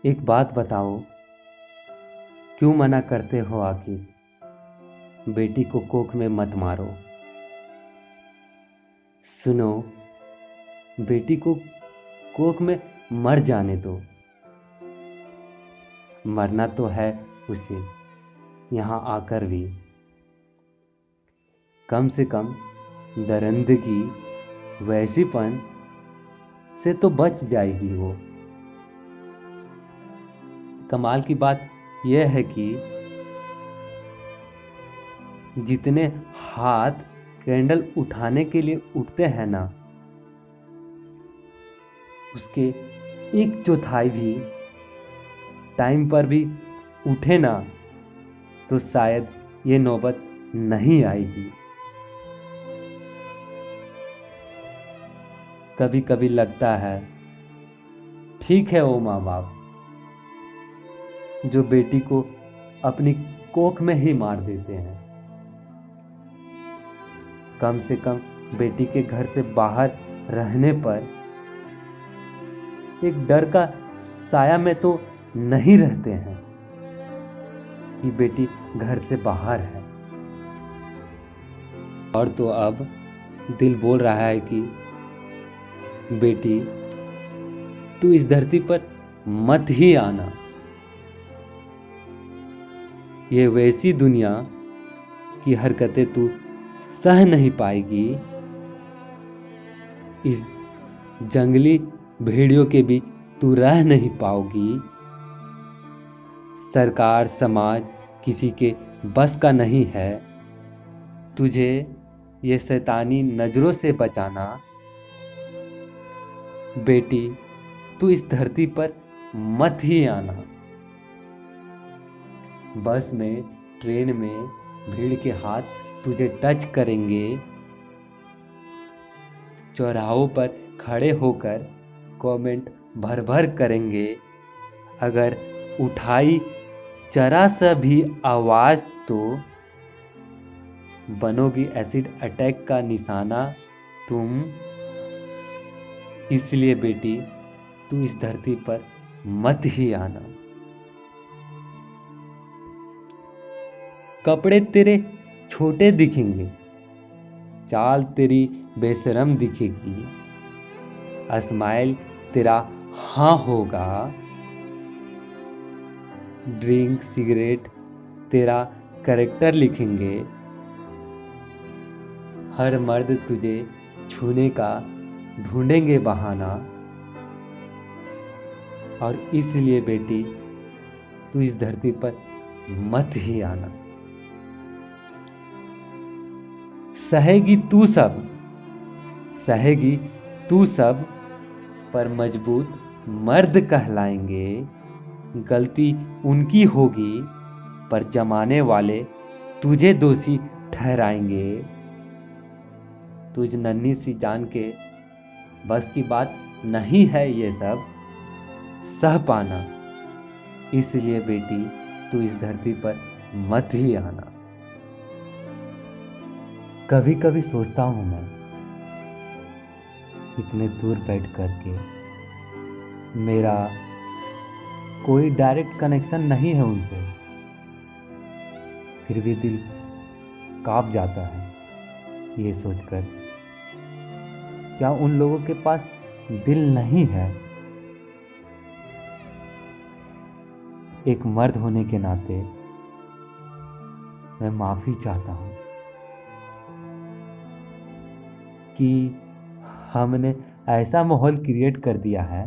एक बात बताओ, क्यों मना करते हो आखिर? बेटी को कोख में मत मारो। सुनो, बेटी को कोख में मर जाने दो। मरना तो है उसे यहाँ आकर भी। कम से कम दरिंदगी, वैसीपन से तो बच जाएगी वो। कमाल की बात यह है कि जितने हाथ कैंडल उठाने के लिए उठते हैं ना, उसके एक चौथाई भी टाइम पर भी उठे ना, तो शायद ये नौबत नहीं आएगी। कभी कभी लगता है ठीक है वो माँ बाप जो बेटी को अपनी कोख में ही मार देते हैं। कम से कम बेटी के घर से बाहर रहने पर एक डर का साया में तो नहीं रहते हैं कि बेटी घर से बाहर है। और तो अब दिल बोल रहा है कि बेटी तू इस धरती पर मत ही आना। ये वैसी दुनिया की हरकतें तू सह नहीं पाएगी। इस जंगली भेड़ियों के बीच तू रह नहीं पाओगी। सरकार समाज किसी के बस का नहीं है तुझे ये शैतानी नजरों से बचाना। बेटी तू इस धरती पर मत ही आना। बस में, ट्रेन में भीड़ के हाथ तुझे टच करेंगे। चौराहों पर खड़े होकर कमेंट भर भर करेंगे। अगर उठाई जरा सा भी आवाज तो बनोगी एसिड अटैक का निशाना तुम। इसलिए बेटी तू इस धरती पर मत ही आना। कपड़े तेरे छोटे दिखेंगे, चाल तेरी बेशरम दिखेगी, स्माइल तेरा हाँ होगा, ड्रिंक सिगरेट तेरा करेक्टर लिखेंगे। हर मर्द तुझे छूने का ढूंढेंगे बहाना। और इसलिए बेटी तू इस धरती पर मत ही आना। सहेगी तू सब, सहेगी तू सब, पर मजबूत मर्द कहलाएंगे। गलती उनकी होगी पर जमाने वाले तुझे दोषी ठहराएंगे। तुझ नन्ही सी जान के बस की बात नहीं है ये सब सह पाना। इसलिए बेटी तू इस धरती पर मत ही आना। कभी कभी सोचता हूं मैं, इतने दूर बैठ करके, मेरा कोई डायरेक्ट कनेक्शन नहीं है उनसे, फिर भी दिल कांप जाता है ये सोचकर, क्या उन लोगों के पास दिल नहीं है? एक मर्द होने के नाते मैं माफी चाहता हूं कि हमने ऐसा माहौल क्रिएट कर दिया है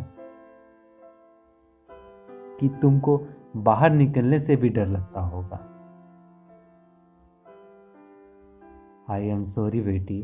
कि तुमको बाहर निकलने से भी डर लगता होगा। आई एम सॉरी बेटी।